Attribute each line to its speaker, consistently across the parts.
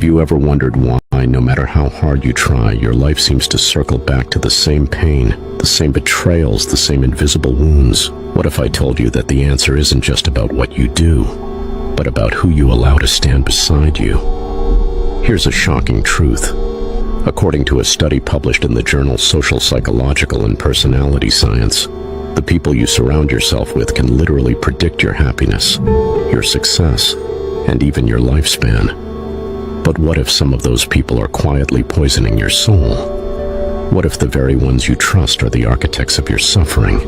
Speaker 1: you ever wondered why, no matter how hard you try, your life seems to circle back to the same pain, the same betrayals, the same invisible wounds? What if I told you that the answer isn't just about what you do, but about who you allow to stand beside you? Here's a shocking truth. According to a study published in the journal Social, Psychological, and Personality Science, the people you surround yourself with can literally predict your happiness, your success, and even your lifespan. But what if some of those people are quietly poisoning your soul? What if the very ones you trust are the architects of your suffering?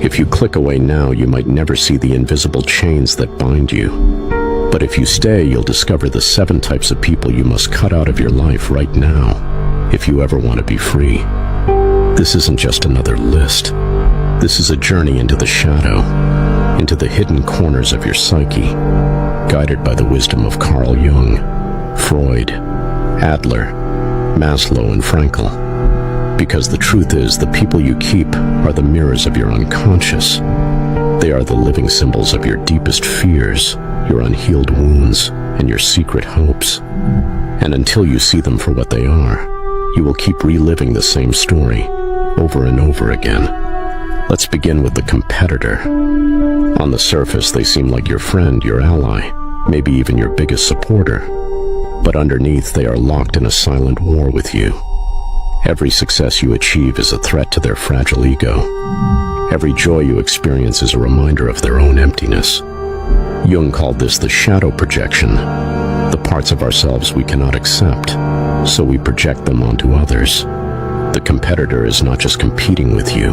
Speaker 1: If you click away now, you might never see the invisible chains that bind you. But if you stay, you'll discover the 7 types of people you must cut out of your life right now, if you ever want to be free. This isn't just another list. This is a journey into the shadow, into the hidden corners of your psyche, guided by the wisdom of Carl Jung, Freud, Adler, Maslow, and Frankl. Because the truth is, the people you keep are the mirrors of your unconscious. They are the living symbols of your deepest fears, your unhealed wounds, and your secret hopes. And until you see them for what they are, you will keep reliving the same story over and over again. Let's begin with the competitor. On the surface, they seem like your friend, your ally, maybe even your biggest supporter. But underneath, they are locked in a silent war with you. Every success you achieve is a threat to their fragile ego. Every joy you experience is a reminder of their own emptiness. Jung called this the shadow projection, the parts of ourselves we cannot accept, so we project them onto others. The competitor is not just competing with you,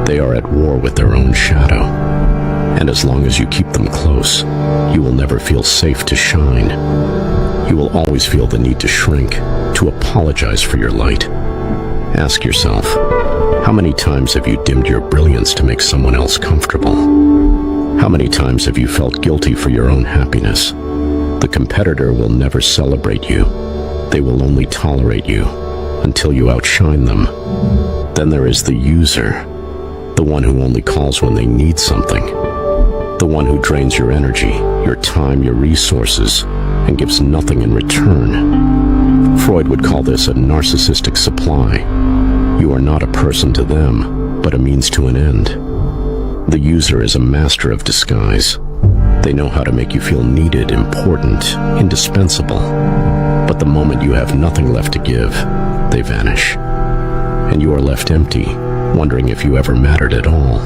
Speaker 1: they are at war with their own shadow. And as long as you keep them close, you will never feel safe to shine. You will always feel the need to shrink, to apologize for your light. Ask yourself, how many times have you dimmed your brilliance to make someone else comfortable? How many times have you felt guilty for your own happiness? The competitor will never celebrate you. They will only tolerate you until you outshine them. Then there is the user, the one who only calls when they need something, the one who drains your energy, your time, your resources, and gives nothing in return. Freud would call this a narcissistic supply. You are not a person to them, but a means to an end. The user is a master of disguise. They know how to make you feel needed, important, indispensable. But the moment you have nothing left to give, they vanish. And you are left empty, wondering if you ever mattered at all.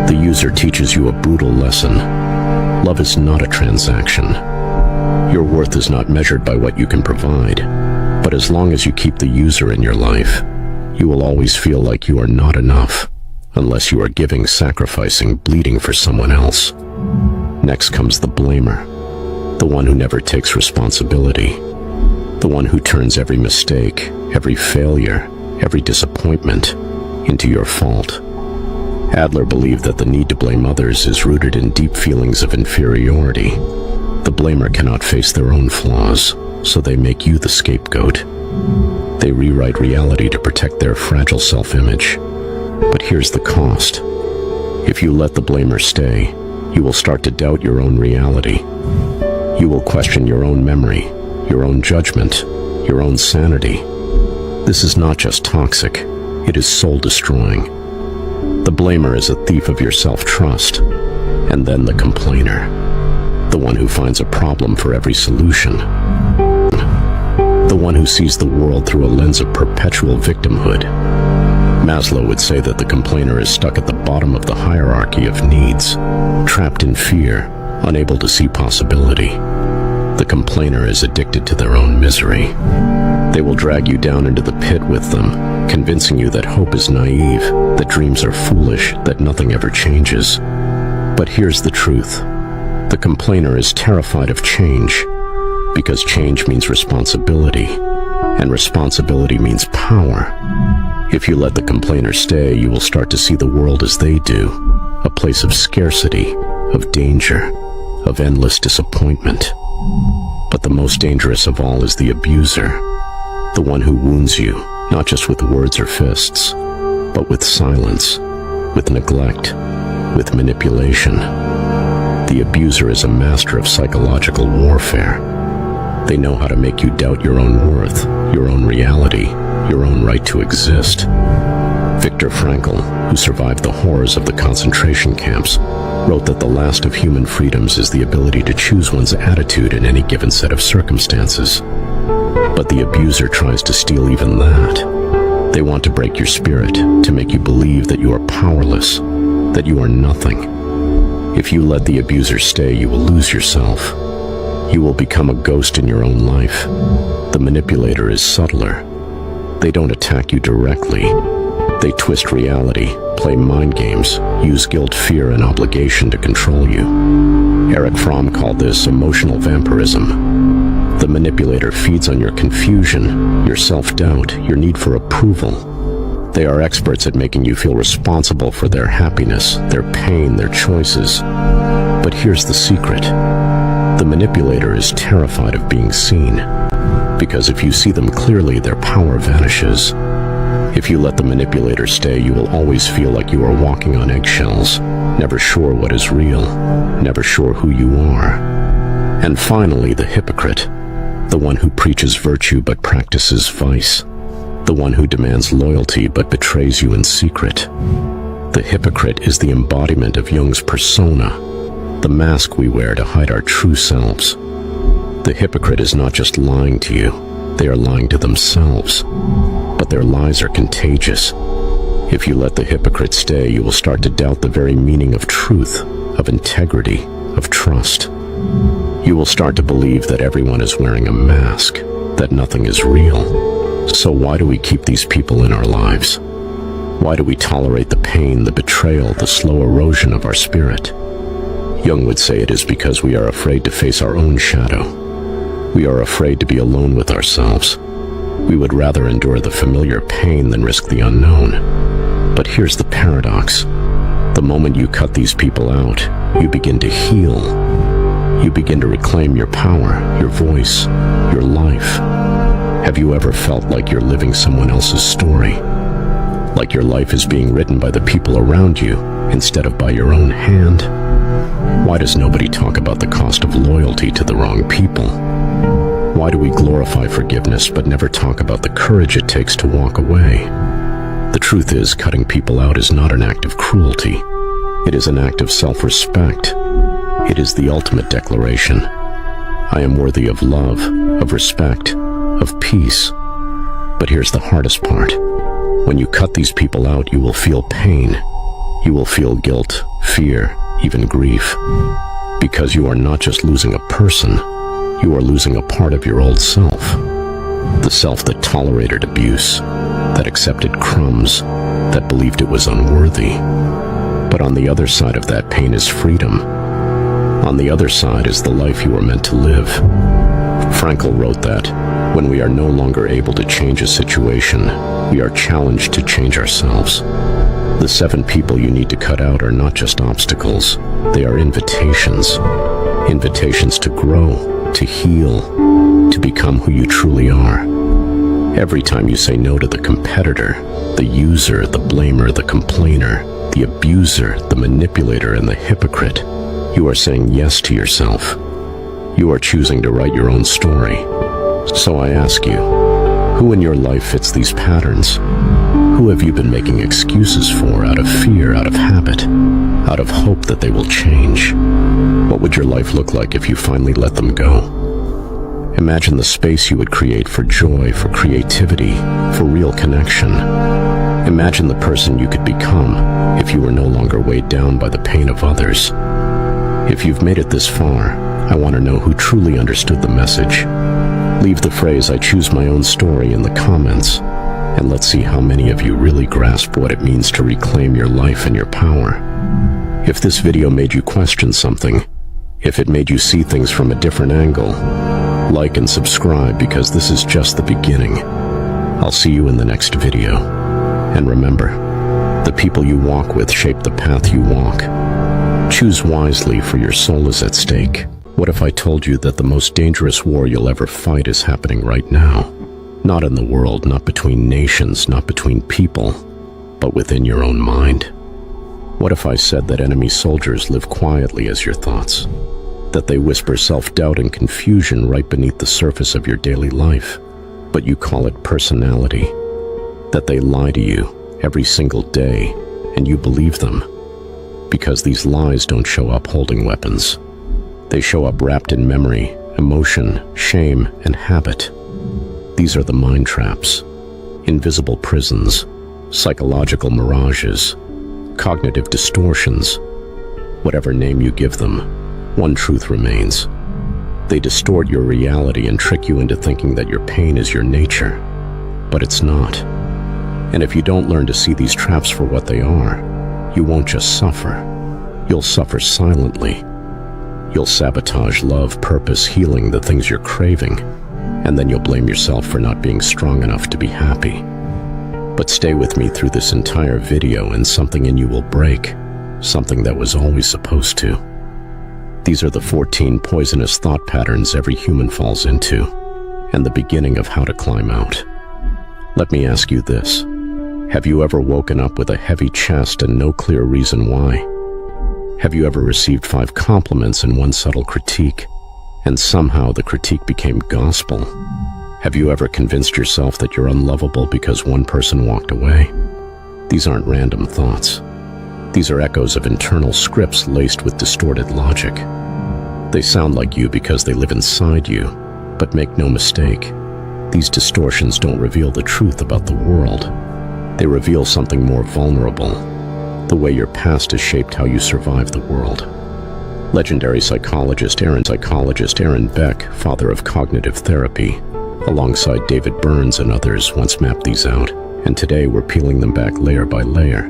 Speaker 1: The user teaches you a brutal lesson. Love is not a transaction. Your worth is not measured by what you can provide. But as long as you keep the user in your life, you will always feel like you are not enough, unless you are giving, sacrificing, bleeding for someone else. Next comes the blamer, the one who never takes responsibility, the one who turns every mistake, every failure, every disappointment into your fault. Adler believed that the need to blame others is rooted in deep feelings of inferiority. The blamer cannot face their own flaws, so they make you the scapegoat. They rewrite reality to protect their fragile self-image. But here's the cost. If you let the blamer stay, you will start to doubt your own reality. You will question your own memory, your own judgment, your own sanity. This is not just toxic, it is soul-destroying. The blamer is a thief of your self-trust. And then the complainer, the one who finds a problem for every solution. The one who sees the world through a lens of perpetual victimhood. Maslow would say that the complainer is stuck at the bottom of the hierarchy of needs, trapped in fear, unable to see possibility. The complainer is addicted to their own misery. They will drag you down into the pit with them, convincing you that hope is naive, that dreams are foolish, that nothing ever changes. But here's the truth. The complainer is terrified of change, because change means responsibility, and responsibility means power. If you let the complainer stay, you will start to see the world as they do, a place of scarcity, of danger, of endless disappointment. But the most dangerous of all is the abuser, the one who wounds you, not just with words or fists, but with silence, with neglect, with manipulation. The abuser is a master of psychological warfare. They know how to make you doubt your own worth, your own reality, your own right to exist. Viktor Frankl, who survived the horrors of the concentration camps, wrote that the last of human freedoms is the ability to choose one's attitude in any given set of circumstances. But the abuser tries to steal even that. They want to break your spirit, to make you believe that you are powerless, that you are nothing. If you let the abuser stay, you will lose yourself. You will become a ghost in your own life. The manipulator is subtler. They don't attack you directly. They twist reality, play mind games, use guilt, fear, and obligation to control you. Erich Fromm called this emotional vampirism. The manipulator feeds on your confusion, your self-doubt, your need for approval. They are experts at making you feel responsible for their happiness, their pain, their choices. But here's the secret. The manipulator is terrified of being seen, because if you see them clearly, their power vanishes. If you let the manipulator stay, you will always feel like you are walking on eggshells, never sure what is real, never sure who you are. And finally, the hypocrite, the one who preaches virtue but practices vice, the one who demands loyalty but betrays you in secret. The hypocrite is the embodiment of Jung's persona, the mask we wear to hide our true selves. The hypocrite is not just lying to you, they are lying to themselves. But their lies are contagious. If you let the hypocrite stay, you will start to doubt the very meaning of truth, of integrity, of trust. You will start to believe that everyone is wearing a mask, that nothing is real. So why do we keep these people in our lives? Why do we tolerate the pain, the betrayal, the slow erosion of our spirit? Jung would say it is because we are afraid to face our own shadow. We are afraid to be alone with ourselves. We would rather endure the familiar pain than risk the unknown. But here's the paradox. The moment you cut these people out, you begin to heal. You begin to reclaim your power, your voice, your life. Have you ever felt like you're living someone else's story? Like your life is being written by the people around you instead of by your own hand? Why does nobody talk about the cost of loyalty to the wrong people? Why do we glorify forgiveness but never talk about the courage it takes to walk away? The truth is, cutting people out is not an act of cruelty. It is an act of self-respect. It is the ultimate declaration. I am worthy of love, of respect, of peace. But here's the hardest part. When you cut these people out, you will feel pain. You will feel guilt, fear, even grief. Because you are not just losing a person, you are losing a part of your old self. The self that tolerated abuse, that accepted crumbs, that believed it was unworthy. But on the other side of that pain is freedom. On the other side is the life you were meant to live. Frankl wrote that when we are no longer able to change a situation, we are challenged to change ourselves. The 7 people you need to cut out are not just obstacles, they are invitations. Invitations to grow, to heal, to become who you truly are. Every time you say no to the competitor, the user, the blamer, the complainer, the abuser, the manipulator, and the hypocrite, you are saying yes to yourself. You are choosing to write your own story. So I ask you, who in your life fits these patterns? Who have you been making excuses for out of fear, out of habit, out of hope that they will change? What would your life look like if you finally let them go? Imagine the space you would create for joy, for creativity, for real connection. Imagine the person you could become if you were no longer weighed down by the pain of others. If you've made it this far, I want to know who truly understood the message. Leave the phrase, "I choose my own story," in the comments, and let's see how many of you really grasp what it means to reclaim your life and your power. If this video made you question something, if it made you see things from a different angle, like and subscribe, because this is just the beginning. I'll see you in the next video. And remember, the people you walk with shape the path you walk. Choose wisely, for your soul is at stake. What if I told you that the most dangerous war you'll ever fight is happening right now? Not in the world, not between nations, not between people, but within your own mind. What if I said that enemy soldiers live quietly as your thoughts? that they whisper self-doubt and confusion right beneath the surface of your daily life, but you call it personality, that they lie to you every single day and you believe them, because these lies don't show up holding weapons. They show up wrapped in memory, emotion, shame, and habit. These are the mind traps, invisible prisons, psychological mirages, cognitive distortions. Whatever name you give them, one truth remains. They distort your reality and trick you into thinking that your pain is your nature, but it's not. And if you don't learn to see these traps for what they are, you won't just suffer. You'll suffer silently. You'll sabotage love, purpose, healing, the things you're craving, and then you'll blame yourself for not being strong enough to be happy. But stay with me through this entire video and something in you will break, something that was always supposed to. These are the 14 poisonous thought patterns every human falls into, and the beginning of how to climb out. Let me ask you this. Have you ever woken up with a heavy chest and no clear reason why? Have you ever received 5 compliments and 1 subtle critique, and somehow the critique became gospel? Have you ever convinced yourself that you're unlovable because one person walked away? These aren't random thoughts. These are echoes of internal scripts laced with distorted logic. They sound like you because they live inside you, but make no mistake, these distortions don't reveal the truth about the world. They reveal something more vulnerable, the way your past has shaped how you survive the world. Legendary psychologist Aaron Beck, father of cognitive therapy, alongside David Burns and others, once mapped these out, and today we're peeling them back layer by layer.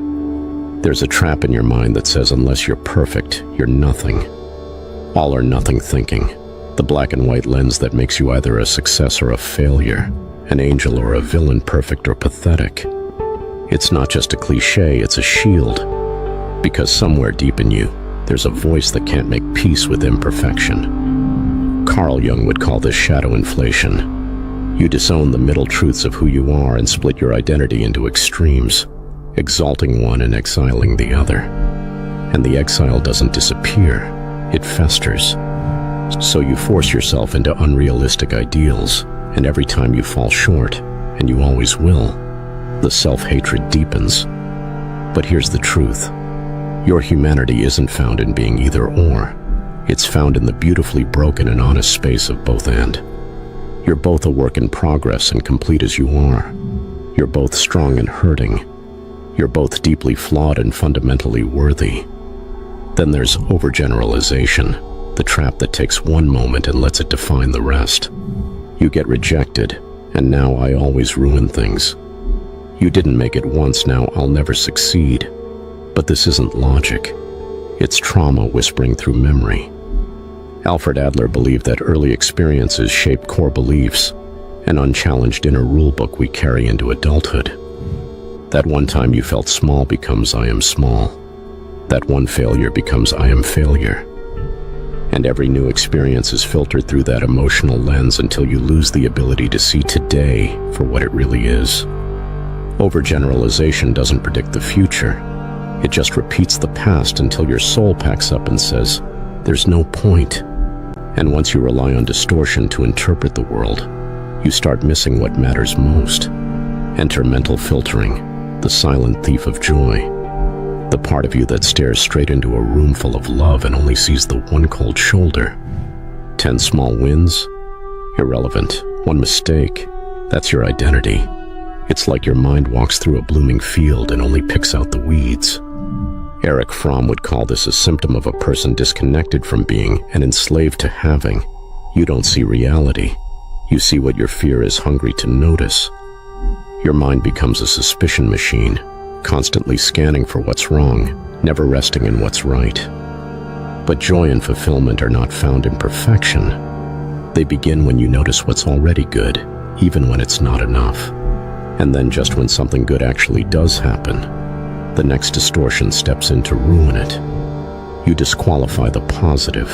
Speaker 1: There's a trap in your mind that says unless you're perfect, you're nothing. All or nothing thinking, the black and white lens that makes you either a success or a failure, an angel or a villain, perfect or pathetic. It's not just a cliche, it's a shield, because somewhere deep in you, there's a voice that can't make peace with imperfection. Carl Jung would call this shadow inflation. You disown the middle truths of who you are and split your identity into extremes, exalting one and exiling the other. And the exile doesn't disappear, it festers. So you force yourself into unrealistic ideals, and every time you fall short, and you always will, the self-hatred deepens. But here's the truth. Your humanity isn't found in being either or. It's found in the beautifully broken and honest space of both and. You're both a work in progress and complete as you are. You're both strong and hurting. You're both deeply flawed and fundamentally worthy. Then there's overgeneralization, the trap that takes one moment and lets it define the rest. You get rejected, and now I always ruin things. You didn't make it once, now I'll never succeed. But this isn't logic. It's trauma whispering through memory. Alfred Adler believed that early experiences shape core beliefs, an unchallenged inner rulebook we carry into adulthood. That one time you felt small becomes I am small. That one failure becomes I am failure. And every new experience is filtered through that emotional lens until you lose the ability to see today for what it really is. Overgeneralization doesn't predict the future. It just repeats the past until your soul packs up and says, there's no point. And once you rely on distortion to interpret the world, you start missing what matters most. Enter mental filtering, the silent thief of joy. The part of you that stares straight into a room full of love and only sees the one cold shoulder. 10 small wins? Irrelevant. One mistake? That's your identity. It's like your mind walks through a blooming field and only picks out the weeds. Erich Fromm would call this a symptom of a person disconnected from being and enslaved to having. You don't see reality. You see what your fear is hungry to notice. Your mind becomes a suspicion machine, constantly scanning for what's wrong, never resting in what's right. But joy and fulfillment are not found in perfection. They begin when you notice what's already good, even when it's not enough. And then just when something good actually does happen, the next distortion steps in to ruin it. You disqualify the positive.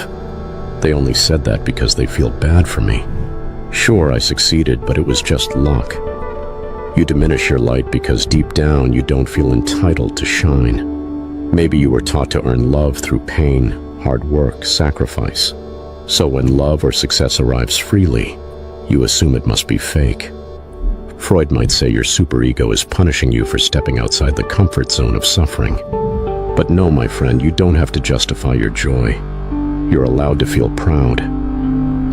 Speaker 1: They only said that because they feel bad for me. Sure, I succeeded, but it was just luck. You diminish your light because deep down you don't feel entitled to shine. Maybe you were taught to earn love through pain, hard work, sacrifice. So when love or success arrives freely, you assume it must be fake. Freud might say your superego is punishing you for stepping outside the comfort zone of suffering. But no, my friend, you don't have to justify your joy. You're allowed to feel proud,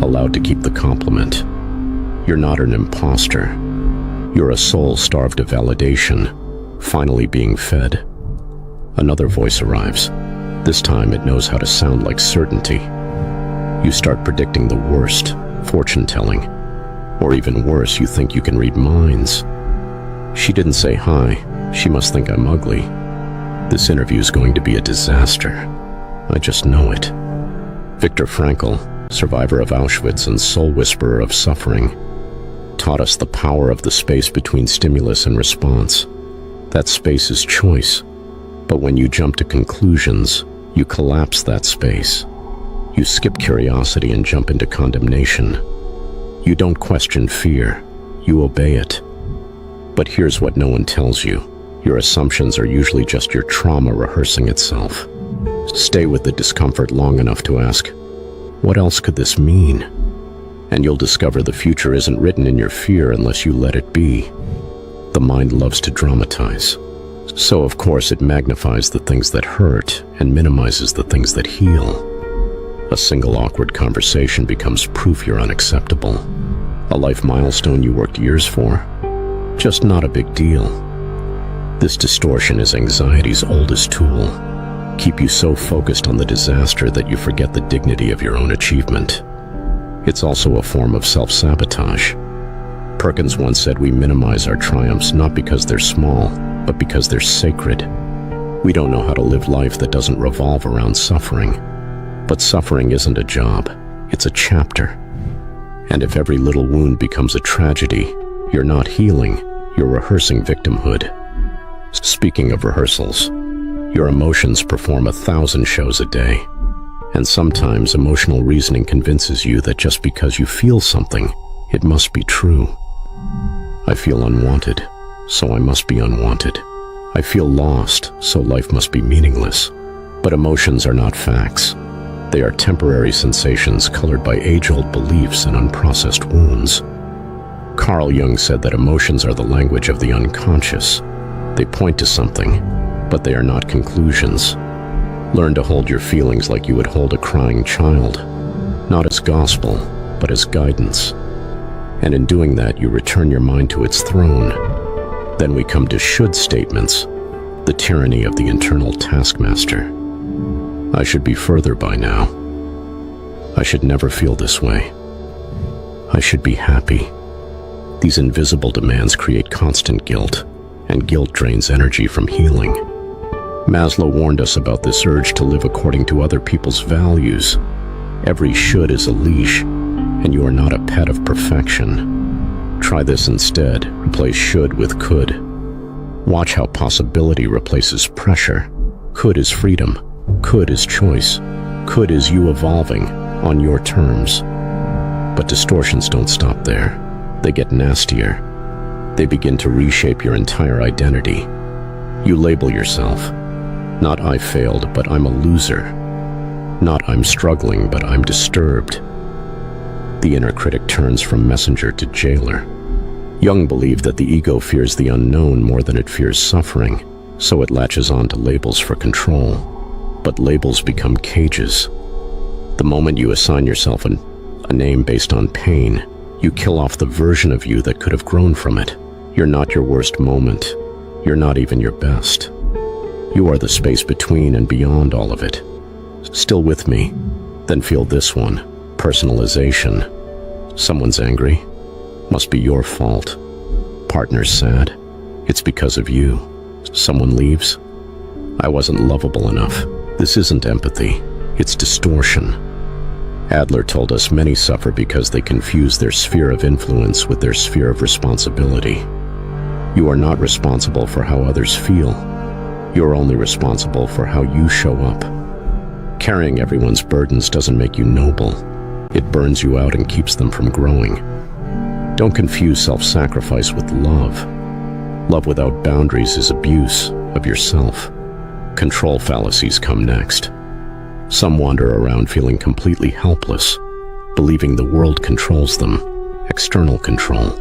Speaker 1: allowed to keep the compliment. You're not an imposter. You're a soul starved of validation, finally being fed. Another voice arrives. This time it knows how to sound like certainty. You start predicting the worst, fortune-telling. Or even worse, you think you can read minds. She didn't say hi. She must think I'm ugly. This interview is going to be a disaster. I just know it. Viktor Frankl, survivor of Auschwitz and soul whisperer of suffering, taught us the power of the space between stimulus and response. That space is choice. But when you jump to conclusions, you collapse that space. You skip curiosity and jump into condemnation. You don't question fear, you obey it. But here's what no one tells you. Your assumptions are usually just your trauma rehearsing itself. Stay with the discomfort long enough to ask, what else could this mean? And you'll discover the future isn't written in your fear unless you let it be. The mind loves to dramatize. So of course it magnifies the things that hurt and minimizes the things that heal. A single awkward conversation becomes proof you're unacceptable. A life milestone you worked years for? Just not a big deal. This distortion is anxiety's oldest tool. Keep you so focused on the disaster that you forget the dignity of your own achievement. It's also a form of self-sabotage. Perkins once said we minimize our triumphs not because they're small, but because they're sacred. We don't know how to live life that doesn't revolve around suffering. But suffering isn't a job, it's a chapter. And if every little wound becomes a tragedy, you're not healing, you're rehearsing victimhood. Speaking of rehearsals, your emotions perform 1,000 shows a day. And sometimes emotional reasoning convinces you that just because you feel something, it must be true. I feel unwanted, so I must be unwanted. I feel lost, so life must be meaningless. But emotions are not facts. They are temporary sensations colored by age-old beliefs and unprocessed wounds. Carl Jung said that emotions are the language of the unconscious. They point to something, but they are not conclusions. Learn to hold your feelings like you would hold a crying child, not as gospel, but as guidance. And in doing that, you return your mind to its throne. Then we come to should statements, the tyranny of the internal taskmaster. I should be further by now. I should never feel this way. I should be happy. These invisible demands create constant guilt, and guilt drains energy from healing. Maslow warned us about this urge to live according to other people's values. Every should is a leash, and you are not a pet of perfection. Try this instead. Replace should with could. Watch how possibility replaces pressure. Could is freedom. Could is choice. Could is you evolving on your terms. But distortions don't stop there. They get nastier. They begin to reshape your entire identity. You label yourself. Not I failed, but I'm a loser. Not I'm struggling, but I'm disturbed. The inner critic turns from messenger to jailer. Jung believed that the ego fears the unknown more than it fears suffering, so it latches on to labels for control. But labels become cages. The moment you assign yourself a name based on pain, you kill off the version of you that could have grown from it. You're not your worst moment. You're not even your best. You are the space between and beyond all of it. Still with me? Then feel this one. Personalization. Someone's angry. Must be your fault. Partner's sad. It's because of you. Someone leaves. I wasn't lovable enough. This isn't empathy. It's distortion. Adler told us many suffer because they confuse their sphere of influence with their sphere of responsibility. You are not responsible for how others feel. You're only responsible for how you show up. Carrying everyone's burdens doesn't make you noble. It burns you out and keeps them from growing. Don't confuse self-sacrifice with love. Love without boundaries is abuse of yourself. Control fallacies come next. Some wander around feeling completely helpless, believing the world controls them, external control.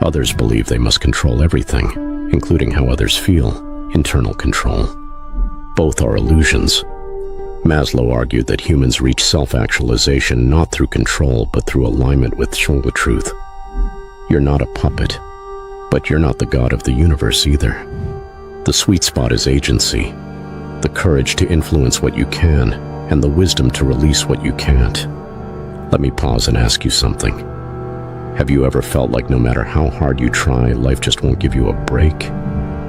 Speaker 1: Others believe they must control everything, including how others feel, internal control. Both are illusions. Maslow argued that humans reach self-actualization not through control, but through alignment with the truth. You're not a puppet, but you're not the god of the universe either. The sweet spot is agency, the courage to influence what you can, and the wisdom to release what you can't. Let me pause and ask you something. Have you ever felt like no matter how hard you try, life just won't give you a break?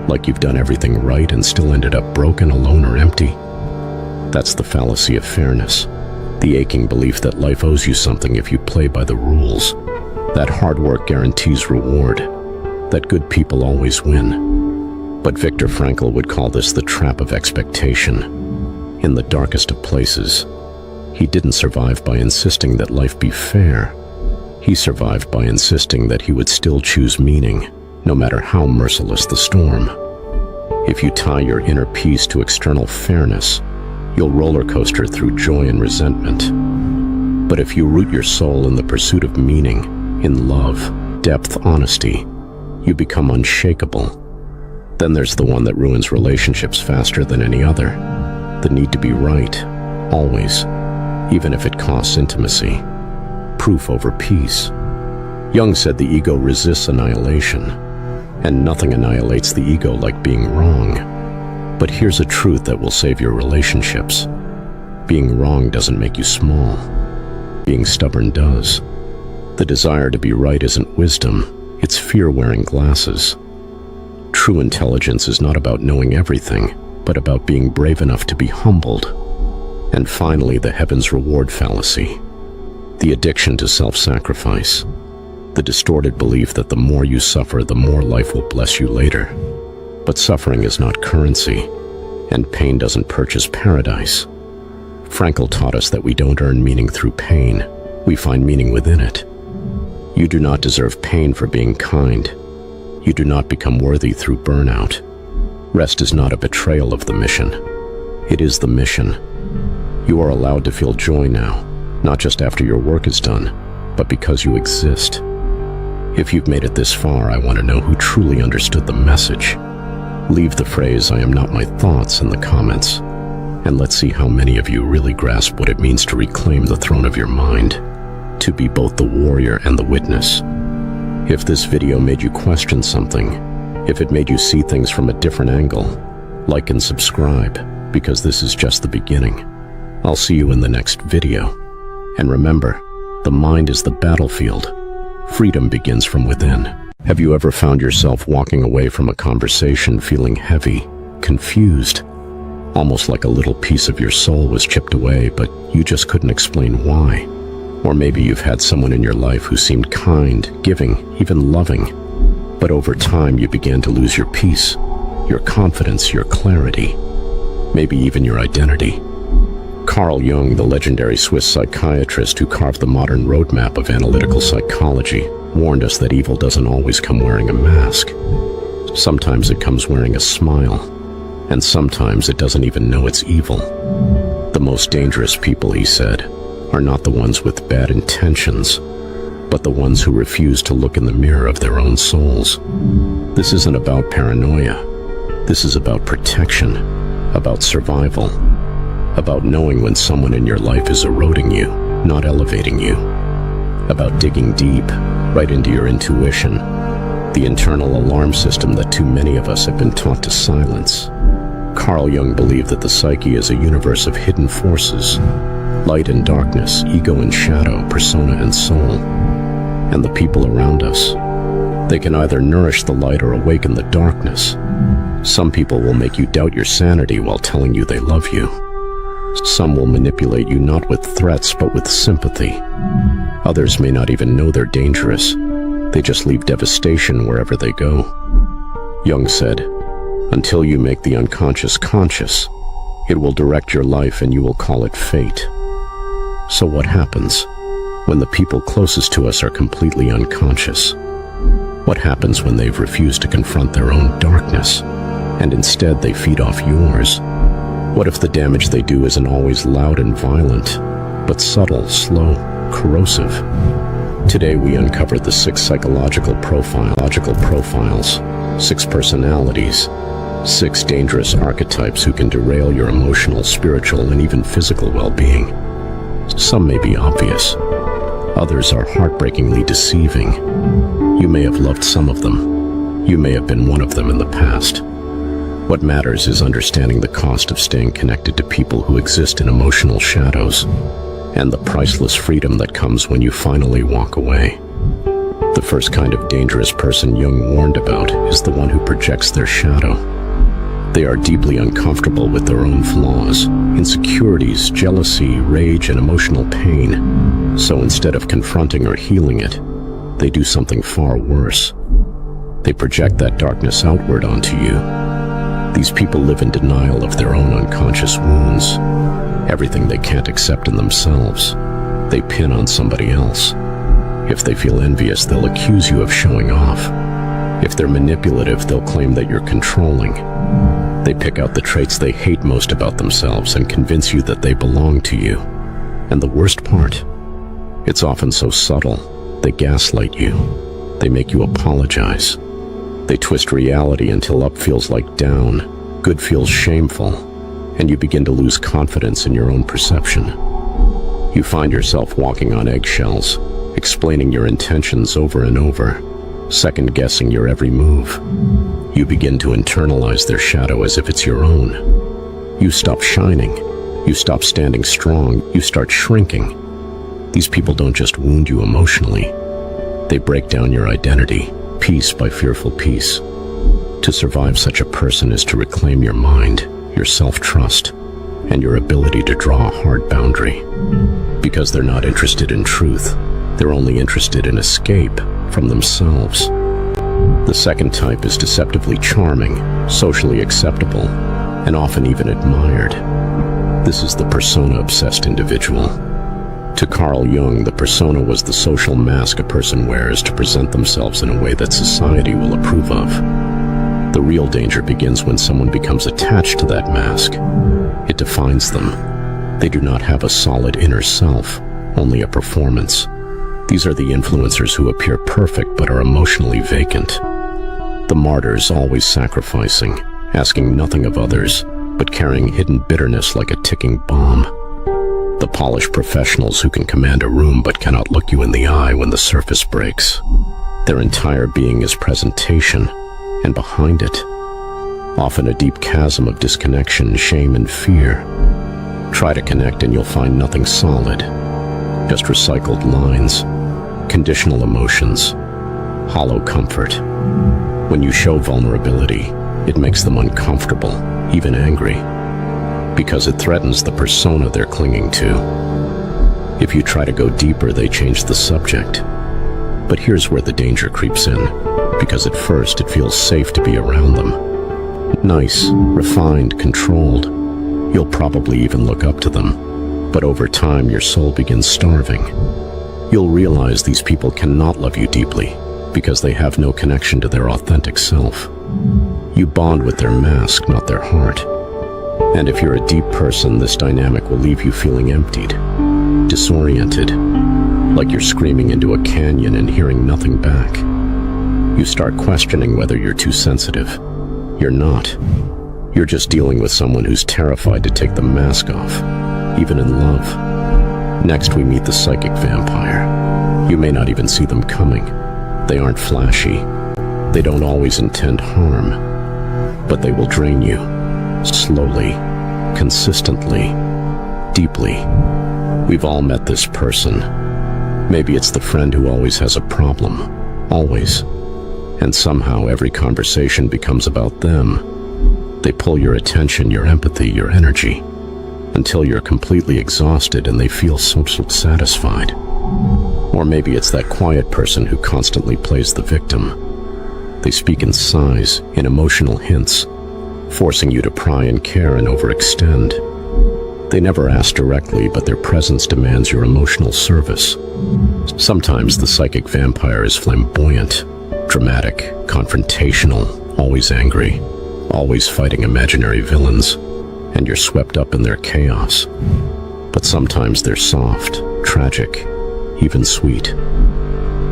Speaker 1: Like you've done everything right and still ended up broken, alone, or empty? That's the fallacy of fairness, the aching belief that life owes you something if you play by the rules, that hard work guarantees reward, that good people always win. But Viktor Frankl would call this the trap of expectation. In the darkest of places, he didn't survive by insisting that life be fair. He survived by insisting that he would still choose meaning, no matter how merciless the storm. If you tie your inner peace to external fairness, you'll roller coaster through joy and resentment. But if you root your soul in the pursuit of meaning, in love, depth, honesty, you become unshakable. Then there's the one that ruins relationships faster than any other. The need to be right, always, even if it costs intimacy. Proof over peace. Jung said the ego resists annihilation, and nothing annihilates the ego like being wrong. But here's a truth that will save your relationships. Being wrong doesn't make you small. Being stubborn does. The desire to be right isn't wisdom, it's fear wearing glasses. True intelligence is not about knowing everything, but about being brave enough to be humbled. And finally, the heavens reward fallacy. The addiction to self-sacrifice. The distorted belief that the more you suffer, the more life will bless you later. But suffering is not currency, and pain doesn't purchase paradise. Frankl taught us that we don't earn meaning through pain, we find meaning within it. You do not deserve pain for being kind. You do not become worthy through burnout. Rest is not a betrayal of the mission. It is the mission. You are allowed to feel joy now, not just after your work is done, but because you exist. If you've made it this far, I want to know who truly understood the message. Leave the phrase, "I am not my thoughts," in the comments, and let's see how many of you really grasp what it means to reclaim the throne of your mind, to be both the warrior and the witness. If this video made you question something, if it made you see things from a different angle, like and subscribe, because this is just the beginning. I'll see you in the next video. And remember, the mind is the battlefield. Freedom begins from within. Have you ever found yourself walking away from a conversation feeling heavy, confused, almost like a little piece of your soul was chipped away, but you just couldn't explain why? Or maybe you've had someone in your life who seemed kind, giving, even loving, but over time you began to lose your peace, your confidence, your clarity, maybe even your identity. Carl Jung, the legendary Swiss psychiatrist who carved the modern roadmap of analytical psychology, warned us that evil doesn't always come wearing a mask. Sometimes it comes wearing a smile, and sometimes it doesn't even know it's evil. The most dangerous people, he said, are not the ones with bad intentions, but the ones who refuse to look in the mirror of their own souls. This isn't about paranoia. This is about protection, about survival, about knowing when someone in your life is eroding you, not elevating you, about digging deep, right into your intuition, the internal alarm system that too many of us have been taught to silence. Carl Jung believed that the psyche is a universe of hidden forces, light and darkness, ego and shadow, persona and soul, and the people around us. They can either nourish the light or awaken the darkness. Some people will make you doubt your sanity while telling you they love you. Some will manipulate you not with threats but with sympathy. Others may not even know they're dangerous. They just leave devastation wherever they go. Jung said, "Until you make the unconscious conscious, it will direct your life and you will call it fate." So what happens when the people closest to us are completely unconscious? What happens when they've refused to confront their own darkness, and instead they feed off yours? What if the damage they do isn't always loud and violent, but subtle, slow, corrosive. Today we uncover the 6 psychological profiles, 6 personalities, 6 dangerous archetypes who can derail your emotional, spiritual, and even physical well-being. Some may be obvious. Others are heartbreakingly deceiving. You may have loved some of them. You may have been one of them in the past. What matters is understanding the cost of staying connected to people who exist in emotional shadows, and the priceless freedom that comes when you finally walk away. The first kind of dangerous person Jung warned about is the one who projects their shadow. They are deeply uncomfortable with their own flaws, insecurities, jealousy, rage, and emotional pain. So instead of confronting or healing it, they do something far worse. They project that darkness outward onto you. These people live in denial of their own unconscious wounds. Everything they can't accept in themselves, they pin on somebody else. If they feel envious, they'll accuse you of showing off. If they're manipulative, they'll claim that you're controlling. They pick out the traits they hate most about themselves and convince you that they belong to you. And the worst part, it's often so subtle. They gaslight you. They make you apologize. They twist reality until up feels like down, good feels shameful, and you begin to lose confidence in your own perception. You find yourself walking on eggshells, explaining your intentions over and over, second-guessing your every move. You begin to internalize their shadow as if it's your own. You stop shining. You stop standing strong. You start shrinking. These people don't just wound you emotionally. They break down your identity, piece by fearful piece. To survive such a person is to reclaim your mind, your self-trust, and your ability to draw a hard boundary. Because they're not interested in truth, they're only interested in escape from themselves. The second type is deceptively charming, socially acceptable, and often even admired. This is the persona-obsessed individual. To Carl Jung, the persona was the social mask a person wears to present themselves in a way that society will approve of. The real danger begins when someone becomes attached to that mask. It defines them. They do not have a solid inner self, only a performance. These are the influencers who appear perfect but are emotionally vacant. The martyrs, always sacrificing, asking nothing of others, but carrying hidden bitterness like a ticking bomb. The polished professionals who can command a room but cannot look you in the eye when the surface breaks. Their entire being is presentation, and behind it, often a deep chasm of disconnection, shame, and fear. Try to connect and you'll find nothing solid, just recycled lines, conditional emotions, hollow comfort. When you show vulnerability, it makes them uncomfortable, even angry, because it threatens the persona they're clinging to. If you try to go deeper, they change the subject. But here's where the danger creeps in, because at first it feels safe to be around them. Nice, refined, controlled. You'll probably even look up to them. But over time, your soul begins starving. You'll realize these people cannot love you deeply because they have no connection to their authentic self. You bond with their mask, not their heart. And if you're a deep person, this dynamic will leave you feeling emptied, disoriented, like you're screaming into a canyon and hearing nothing back. You start questioning whether you're too sensitive. You're not. You're just dealing with someone who's terrified to take the mask off, even in love. Next, we meet the psychic vampire. You may not even see them coming. They aren't flashy. They don't always intend harm, but they will drain you, slowly, consistently, deeply. We've all met this person. Maybe it's the friend who always has a problem, always. And somehow every conversation becomes about them. They pull your attention, your empathy, your energy, until you're completely exhausted and they feel so satisfied. Or maybe it's that quiet person who constantly plays the victim. They speak in sighs, in emotional hints, forcing you to pry and care and overextend. They never ask directly, but their presence demands your emotional service. Sometimes the psychic vampire is flamboyant, dramatic, confrontational, always angry, always fighting imaginary villains, and you're swept up in their chaos. But sometimes they're soft, tragic, even sweet.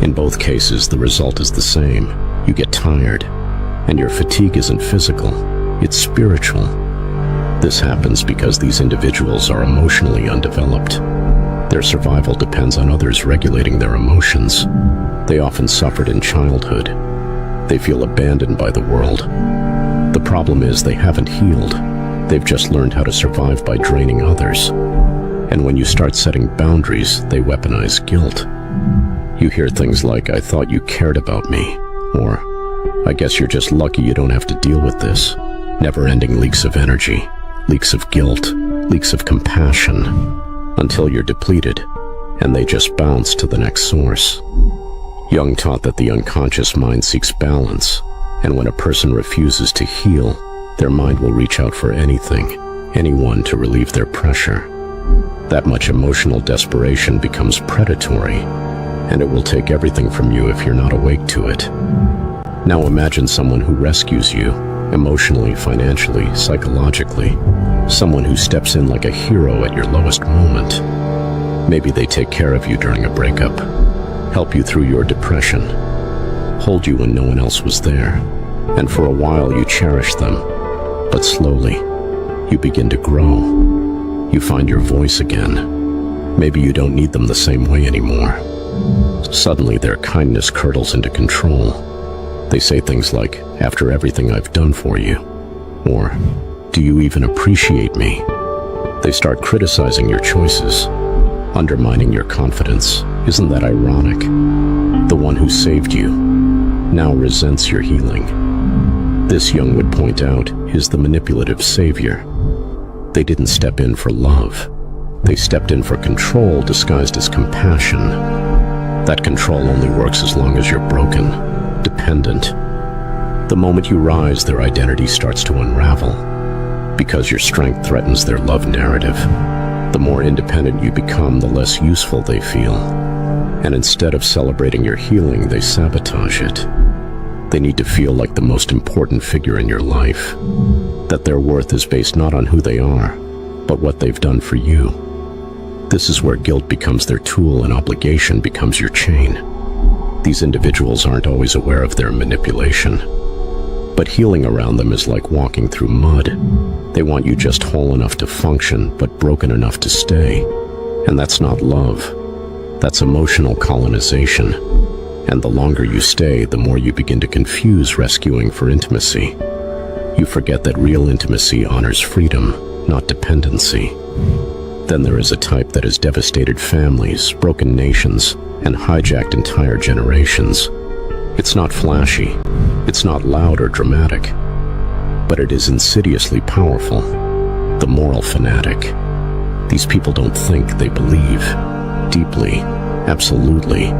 Speaker 1: In both cases, the result is the same. You get tired, and your fatigue isn't physical, it's spiritual. This happens because these individuals are emotionally undeveloped. Their survival depends on others regulating their emotions. They often suffered in childhood. They feel abandoned by the world. The problem is they haven't healed. They've just learned how to survive by draining others. And when you start setting boundaries, they weaponize guilt. You hear things like, "I thought you cared about me," or, "I guess you're just lucky you don't have to deal with this." Never-ending leaks of energy, leaks of guilt, leaks of compassion, until you're depleted, and they just bounce to the next source. Jung taught that the unconscious mind seeks balance, and when a person refuses to heal, their mind will reach out for anything, anyone to relieve their pressure. That much emotional desperation becomes predatory, and it will take everything from you if you're not awake to it. Now imagine someone who rescues you, emotionally, financially, psychologically. Someone who steps in like a hero at your lowest moment. Maybe they take care of you during a breakup, help you through your depression, hold you when no one else was there, and for a while you cherish them. But slowly, you begin to grow. You find your voice again. Maybe you don't need them the same way anymore. Suddenly their kindness curdles into control. They say things like, "After everything I've done for you," or, "Do you even appreciate me?" They start criticizing your choices, undermining your confidence. Isn't that ironic? The one who saved you now resents your healing. This, Jung would point out, is the manipulative savior. They didn't step in for love. They stepped in for control disguised as compassion. That control only works as long as you're broken, dependent. The moment you rise, their identity starts to unravel. Because your strength threatens their love narrative. The more independent you become, the less useful they feel. And instead of celebrating your healing, they sabotage it. They need to feel like the most important figure in your life. That their worth is based not on who they are, but what they've done for you. This is where guilt becomes their tool and obligation becomes your chain. These individuals aren't always aware of their manipulation. But healing around them is like walking through mud. They want you just whole enough to function, but broken enough to stay. And that's not love. That's emotional colonization. And the longer you stay, the more you begin to confuse rescuing for intimacy. You forget that real intimacy honors freedom, not dependency. Then there is a type that has devastated families, broken nations, and hijacked entire generations. It's not flashy, it's not loud or dramatic, but it is insidiously powerful. The moral fanatic. These people don't think, they believe. Deeply, absolutely.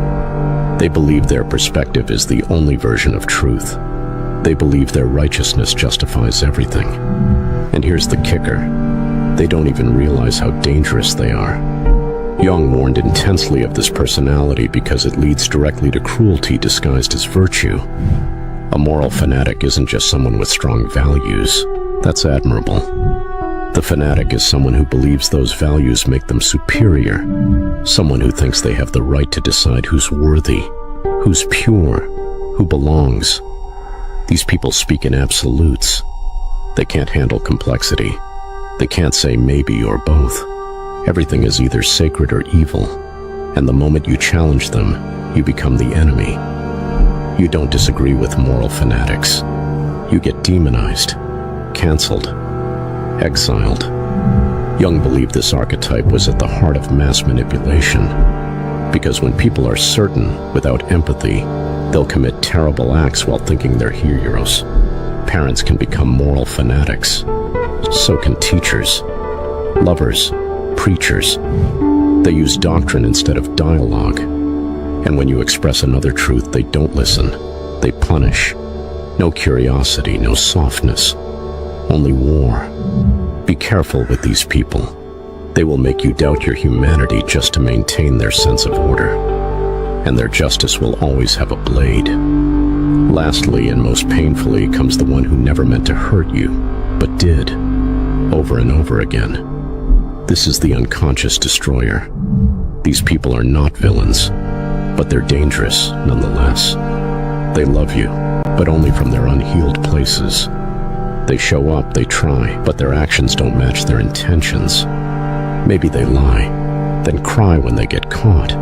Speaker 1: They believe their perspective is the only version of truth. They believe their righteousness justifies everything. And here's the kicker. They don't even realize how dangerous they are. Jung warned intensely of this personality because it leads directly to cruelty disguised as virtue. A moral fanatic isn't just someone with strong values. That's admirable. The fanatic is someone who believes those values make them superior. Someone who thinks they have the right to decide who's worthy, who's pure, who belongs. These people speak in absolutes. They can't handle complexity. They can't say maybe or both. Everything is either sacred or evil, and the moment you challenge them, you become the enemy. You don't disagree with moral fanatics. You get demonized, canceled, exiled. Jung believed this archetype was at the heart of mass manipulation, because when people are certain, without empathy, they'll commit terrible acts while thinking they're heroes. Parents can become moral fanatics. So can teachers, lovers, preachers. They use doctrine instead of dialogue. And when you express another truth, they don't listen. They punish. No curiosity, no softness. Only war. Be careful with these people. They will make you doubt your humanity just to maintain their sense of order. And their justice will always have a blade. Lastly, and most painfully, comes the one who never meant to hurt you, but did, over and over again. This is the unconscious destroyer. These people are not villains, but they're dangerous nonetheless. They love you, but only from their unhealed places. They show up, they try, but their actions don't match their intentions. Maybe they lie, then cry when they get caught.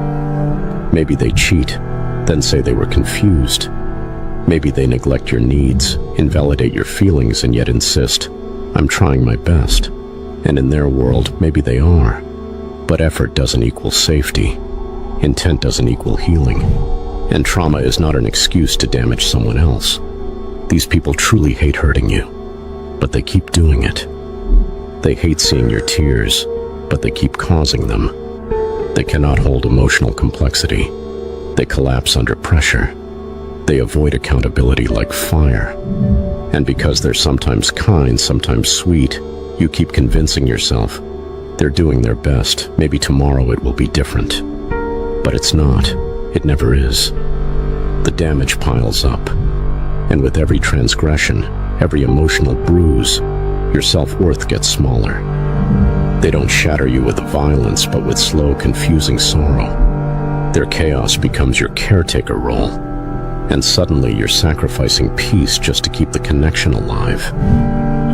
Speaker 1: Maybe they cheat, then say they were confused. Maybe they neglect your needs, invalidate your feelings, and yet insist, "I'm trying my best." And in their world, maybe they are. But effort doesn't equal safety. Intent doesn't equal healing. And trauma is not an excuse to damage someone else. These people truly hate hurting you, but they keep doing it. They hate seeing your tears, but they keep causing them. They cannot hold emotional complexity. They collapse under pressure. They avoid accountability like fire. And because they're sometimes kind, sometimes sweet, you keep convincing yourself they're doing their best. Maybe tomorrow it will be different. But it's not. It never is. The damage piles up. And with every transgression, every emotional bruise, your self-worth gets smaller. They don't shatter you with violence, but with slow, confusing sorrow. Their chaos becomes your caretaker role. And suddenly you're sacrificing peace just to keep the connection alive.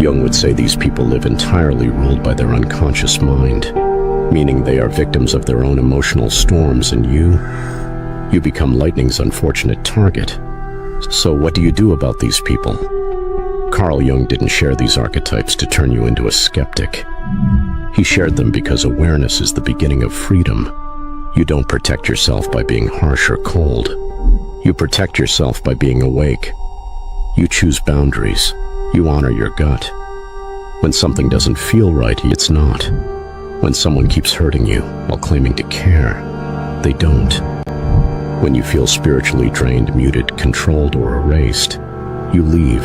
Speaker 1: Jung would say these people live entirely ruled by their unconscious mind, meaning they are victims of their own emotional storms, and you become lightning's unfortunate target. So what do you do about these people? Carl Jung didn't share these archetypes to turn you into a skeptic. He shared them because awareness is the beginning of freedom. You don't protect yourself by being harsh or cold. You protect yourself by being awake. You choose boundaries. You honor your gut. When something doesn't feel right, it's not. When someone keeps hurting you while claiming to care, they don't. When you feel spiritually drained, muted, controlled, or erased, you leave,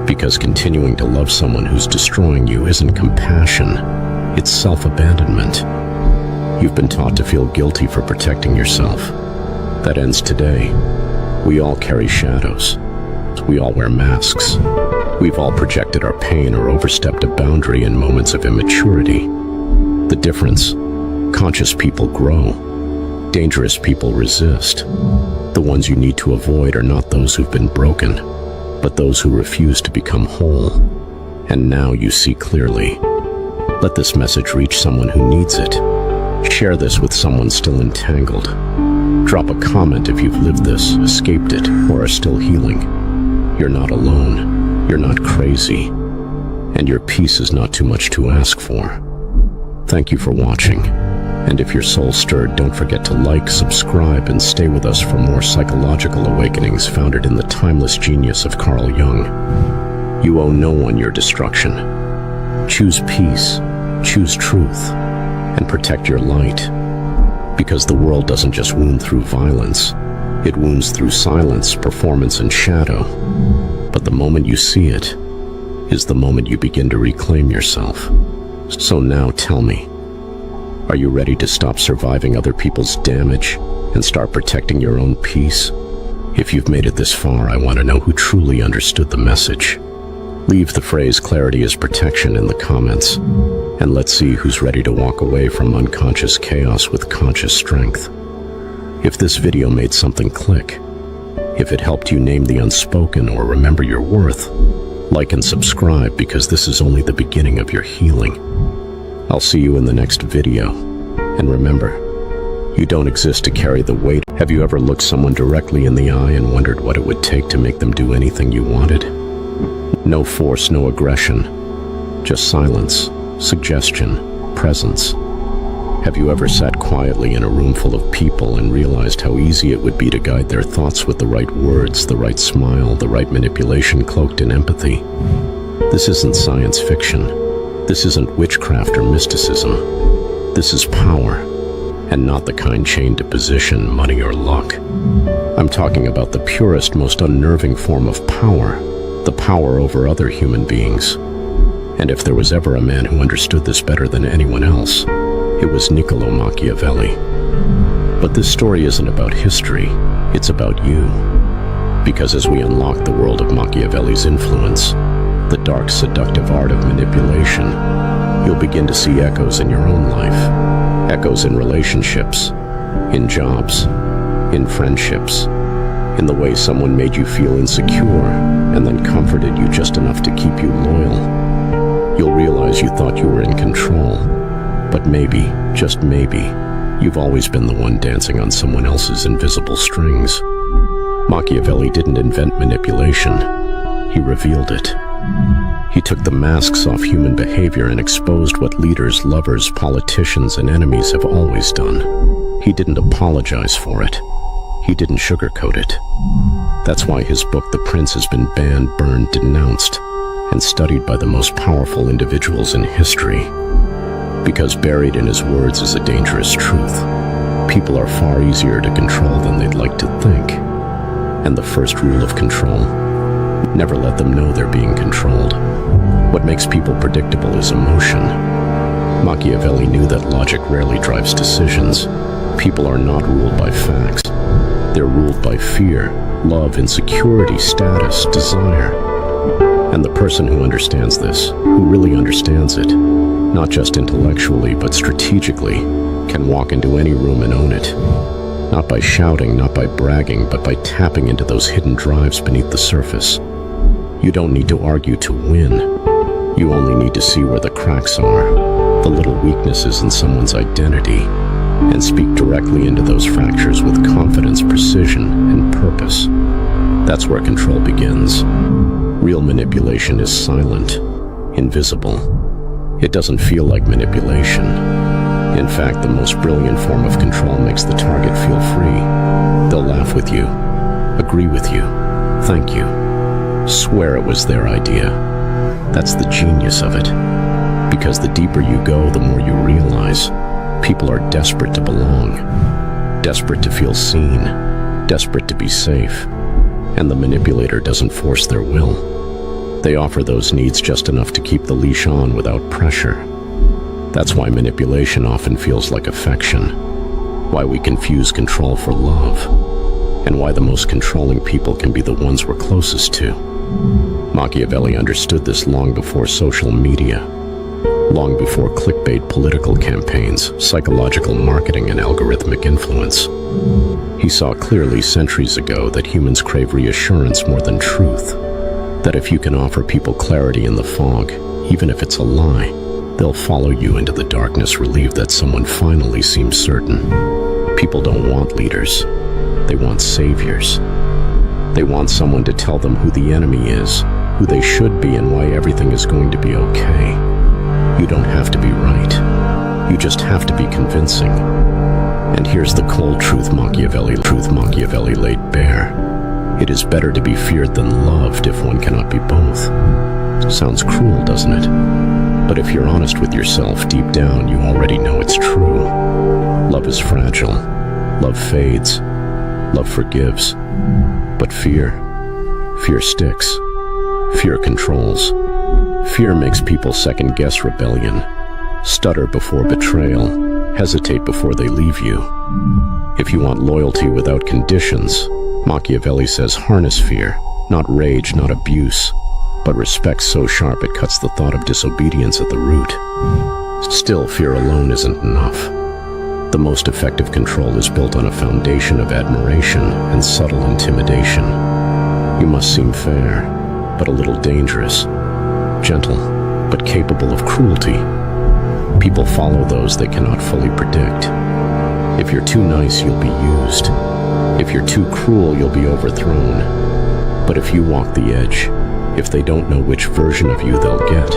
Speaker 1: because continuing to love someone who's destroying you isn't compassion, it's self-abandonment. You've been taught to feel guilty for protecting yourself. That ends today. We all carry shadows. We all wear masks. We've all projected our pain or overstepped a boundary in moments of immaturity. The difference: conscious people grow. Dangerous people resist. The ones you need to avoid are not those who've been broken, but those who refuse to become whole. And now you see clearly. Let this message reach someone who needs it. Share this with someone still entangled. Drop a comment if you've lived this, escaped it, or are still healing. You're not alone. You're not crazy. And your peace is not too much to ask for. Thank you for watching. And if your soul stirred, don't forget to like, subscribe, and stay with us for more psychological awakenings founded in the timeless genius of Carl Jung. You owe no one your destruction. Choose peace, choose truth, and protect your light. Because the world doesn't just wound through violence, it wounds through silence, performance, and shadow. But the moment you see it is the moment you begin to reclaim yourself. So now tell me, are you ready to stop surviving other people's damage and start protecting your own peace? If you've made it this far, I want to know who truly understood the message. Leave the phrase "clarity is protection" in the comments, and let's see who's ready to walk away from unconscious chaos with conscious strength. If this video made something click, if it helped you name the unspoken or remember your worth, like and subscribe, because this is only the beginning of your healing. I'll see you in the next video. And remember, you don't exist to carry the weight. Have you ever looked someone directly in the eye and wondered what it would take to make them do anything you wanted? No force, no aggression, just silence, suggestion, presence. Have you ever sat quietly in a room full of people and realized how easy it would be to guide their thoughts with the right words, the right smile, the right manipulation cloaked in empathy? This isn't science fiction. This isn't witchcraft or mysticism. This is power, and not the kind chained to position, money, or luck. I'm talking about the purest, most unnerving form of power, the power over other human beings. And if there was ever a man who understood this better than anyone else, it was Niccolo Machiavelli. But this story isn't about history, it's about you. Because as we unlock the world of Machiavelli's influence, the dark, seductive art of manipulation, you'll begin to see echoes in your own life. Echoes in relationships, in jobs, in friendships, in the way someone made you feel insecure and then comforted you just enough to keep you loyal. You'll realize you thought you were in control, but maybe, just maybe, you've always been the one dancing on someone else's invisible strings. Machiavelli didn't invent manipulation, he revealed it. He took the masks off human behavior and exposed what leaders, lovers, politicians, and enemies have always done. He didn't apologize for it. He didn't sugarcoat it. That's why his book, The Prince, has been banned, burned, denounced, and studied by the most powerful individuals in history. Because buried in his words is a dangerous truth. People are far easier to control than they'd like to think. And the first rule of control: never let them know they're being controlled. What makes people predictable is emotion. Machiavelli knew that logic rarely drives decisions. People are not ruled by facts. They're ruled by fear, love, insecurity, status, desire. And the person who understands this, who really understands it, not just intellectually but strategically, can walk into any room and own it. Not by shouting, not by bragging, but by tapping into those hidden drives beneath the surface. You don't need to argue to win. You only need to see where the cracks are, the little weaknesses in someone's identity, and speak directly into those fractures with confidence, precision, and purpose. That's where control begins. Real manipulation is silent, invisible. It doesn't feel like manipulation. In fact, the most brilliant form of control makes the target feel free. They'll laugh with you, agree with you, thank you, swear it was their idea. That's the genius of it. Because the deeper you go, the more you realize people are desperate to belong, desperate to feel seen, desperate to be safe. And the manipulator doesn't force their will. They offer those needs just enough to keep the leash on without pressure. That's why manipulation often feels like affection, why we confuse control for love, and why the most controlling people can be the ones we're closest to. Machiavelli understood this long before social media, long before clickbait political campaigns, psychological marketing, and algorithmic influence. He saw clearly centuries ago that humans crave reassurance more than truth, that if you can offer people clarity in the fog, even if it's a lie, they'll follow you into the darkness, relieved that someone finally seems certain. People don't want leaders. They want saviors. They want someone to tell them who the enemy is, who they should be, and why everything is going to be okay. You don't have to be right. You just have to be convincing. And here's the cold truth Machiavelli laid bare. It is better to be feared than loved if one cannot be both. Sounds cruel, doesn't it? But if you're honest with yourself, deep down you already know it's true. Love is fragile. Love fades. Love forgives. But fear sticks. Fear controls. Fear makes people second-guess rebellion, stutter before betrayal, hesitate before they leave you. If you want loyalty without conditions, Machiavelli says harness fear, not rage, not abuse, but respect so sharp it cuts the thought of disobedience at the root. Still, fear alone isn't enough. The most effective control is built on a foundation of admiration and subtle intimidation. You must seem fair, but a little dangerous, gentle, but capable of cruelty. People follow those they cannot fully predict. If you're too nice, you'll be used. If you're too cruel, you'll be overthrown. But if you walk the edge, if they don't know which version of you they'll get,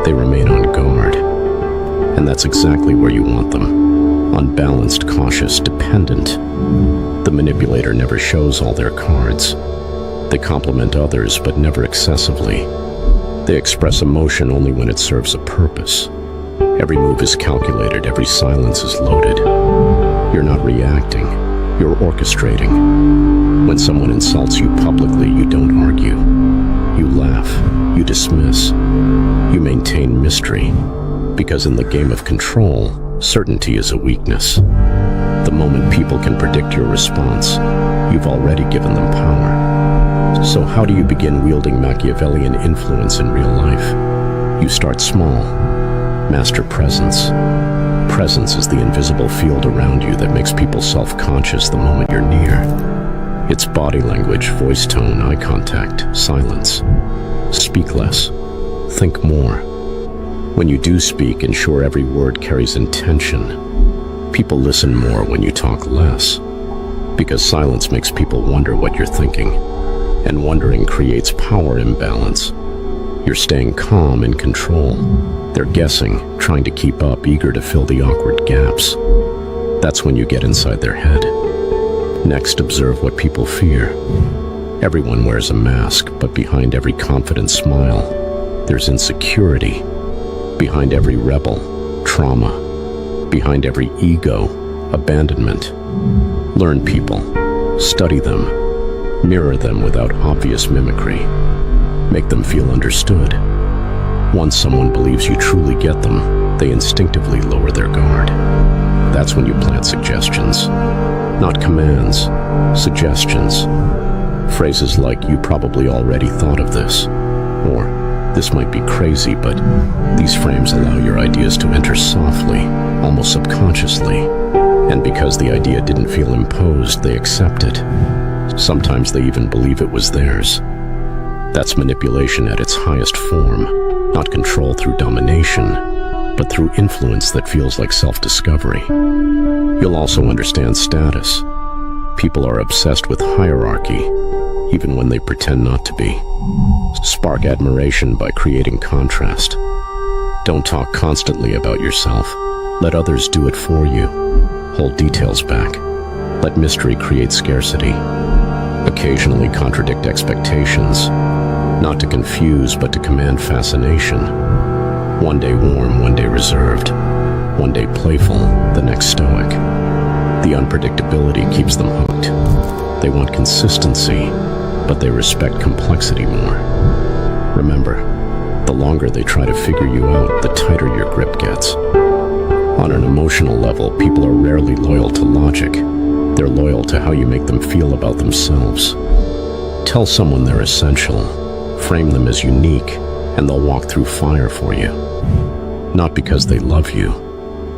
Speaker 1: they remain on guard. And that's exactly where you want them. Unbalanced, cautious, dependent. The manipulator never shows all their cards. They compliment others, but never excessively. They express emotion only when it serves a purpose. Every move is calculated, every silence is loaded. You're not reacting, you're orchestrating. When someone insults you publicly, you don't argue. You laugh, you dismiss, you maintain mystery. Because in the game of control, certainty is a weakness. The moment people can predict your response, you've already given them power. So how do you begin wielding Machiavellian influence in real life? You start small. Master presence. Presence is the invisible field around you that makes people self-conscious the moment you're near. It's body language, voice tone, eye contact, silence. Speak less. Think more. When you do speak, ensure every word carries intention. People listen more when you talk less, because silence makes people wonder what you're thinking, and wondering creates power imbalance. You're staying calm, in control. They're guessing, trying to keep up, eager to fill the awkward gaps. That's when you get inside their head. Next, observe what people fear. Everyone wears a mask, but behind every confident smile, there's insecurity. Behind every rebel, trauma. Behind every ego, abandonment. Learn people. Study them. Mirror them without obvious mimicry. Make them feel understood. Once someone believes you truly get them, they instinctively lower their guard. That's when you plant suggestions. Not commands, suggestions. Phrases like, "You probably already thought of this," or "This might be crazy, but..." These frames allow your ideas to enter softly, almost subconsciously. And because the idea didn't feel imposed, they accept it. Sometimes they even believe it was theirs. That's manipulation at its highest form, not control through domination, but through influence that feels like self-discovery. You'll also understand status. People are obsessed with hierarchy, even when they pretend not to be. Spark admiration by creating contrast. Don't talk constantly about yourself. Let others do it for you. Hold details back. Let mystery create scarcity. Occasionally contradict expectations, not to confuse, but to command fascination. One day warm, one day reserved. One day playful, the next stoic. The unpredictability keeps them hooked. They want consistency, but they respect complexity more. Remember, the longer they try to figure you out, the tighter your grip gets. On an emotional level, people are rarely loyal to logic. They're loyal to how you make them feel about themselves. Tell someone they're essential, frame them as unique, and they'll walk through fire for you. Not because they love you,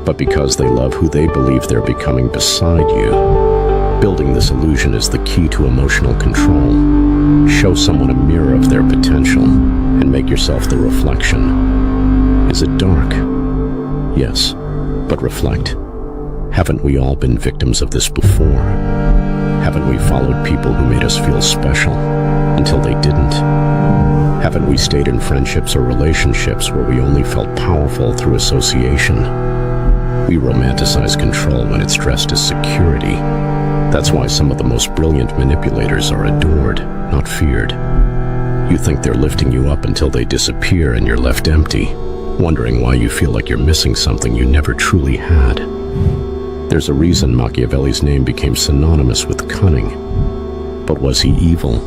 Speaker 1: but because they love who they believe they're becoming beside you. Building this illusion is the key to emotional control. Show someone a mirror of their potential, and make yourself the reflection. Is it dark? Yes, but reflect. Haven't we all been victims of this before? Haven't we followed people who made us feel special until they didn't? Haven't we stayed in friendships or relationships where we only felt powerful through association? We romanticize control when it's dressed as security. That's why some of the most brilliant manipulators are adored, not feared. You think they're lifting you up until they disappear and you're left empty, wondering why you feel like you're missing something you never truly had. There's a reason Machiavelli's name became synonymous with cunning. But was he evil?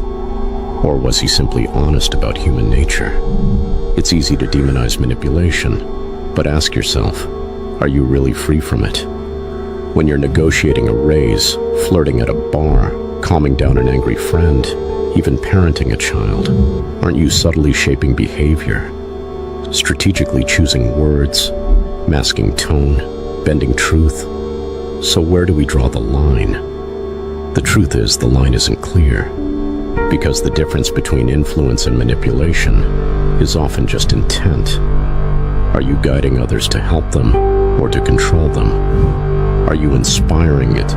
Speaker 1: Or was he simply honest about human nature? It's easy to demonize manipulation, but ask yourself, are you really free from it? When you're negotiating a raise, flirting at a bar, calming down an angry friend, even parenting a child, aren't you subtly shaping behavior? Strategically choosing words, masking tone, bending truth. So where do we draw the line? The truth is, the line isn't clear, because the difference between influence and manipulation is often just intent. Are you guiding others to help them or to control them? Are you inspiring it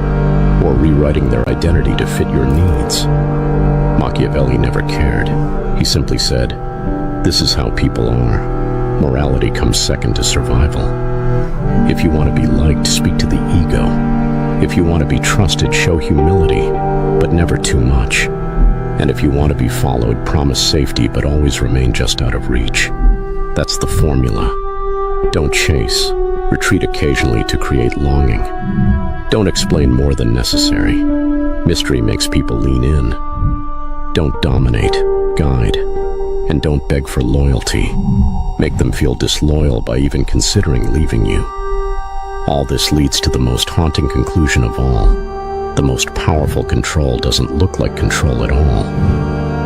Speaker 1: or rewriting their identity to fit your needs? Machiavelli never cared. He simply said, "This is how people are. Morality comes second to survival. If you want to be liked, speak to the ego. If you want to be trusted, show humility, but never too much. And if you want to be followed, promise safety, but always remain just out of reach." That's the formula. Don't chase. Retreat occasionally to create longing. Don't explain more than necessary. Mystery makes people lean in. Don't dominate, guide, and don't beg for loyalty. Make them feel disloyal by even considering leaving you. All this leads to the most haunting conclusion of all. The most powerful control doesn't look like control at all.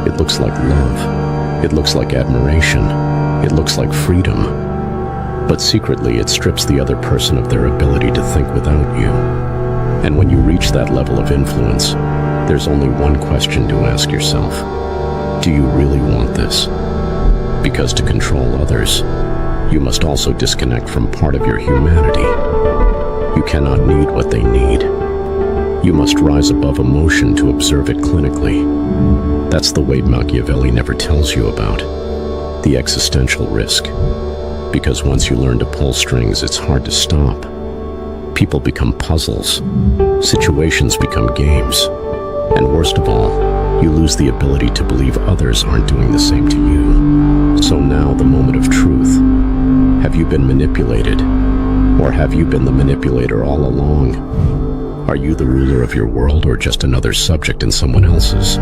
Speaker 1: It looks like love. It looks like admiration. It looks like freedom. But secretly, it strips the other person of their ability to think without you. And when you reach that level of influence, there's only one question to ask yourself. Do you really want this? Because to control others, you must also disconnect from part of your humanity. You cannot need what they need. You must rise above emotion to observe it clinically. That's the weight Machiavelli never tells you about. The existential risk. Because once you learn to pull strings, it's hard to stop. People become puzzles. Situations become games. And worst of all, you lose the ability to believe others aren't doing the same to you. So now, the moment of truth. Have you been manipulated? Or have you been the manipulator all along? Are you the ruler of your world or just another subject in someone else's?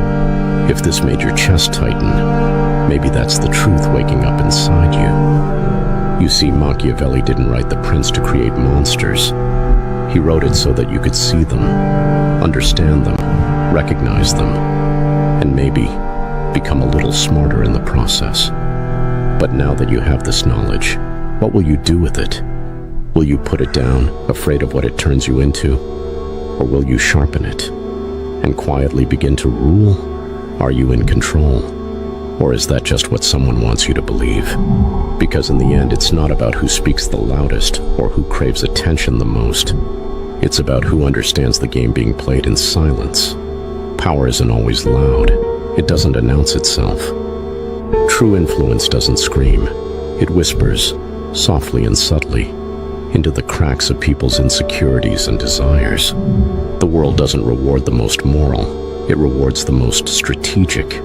Speaker 1: If this made your chest tighten, maybe that's the truth waking up inside you. You see, Machiavelli didn't write The Prince to create monsters. He wrote it so that you could see them, understand them, recognize them, and maybe become a little smarter in the process. But now that you have this knowledge, what will you do with it? Will you put it down, afraid of what it turns you into? Or will you sharpen it and quietly begin to rule? Are you in control? Or is that just what someone wants you to believe? Because in the end, it's not about who speaks the loudest or who craves attention the most. It's about who understands the game being played in silence. Power isn't always loud. It doesn't announce itself. True influence doesn't scream. It whispers, softly and subtly, into the cracks of people's insecurities and desires. The world doesn't reward the most moral. It rewards the most strategic.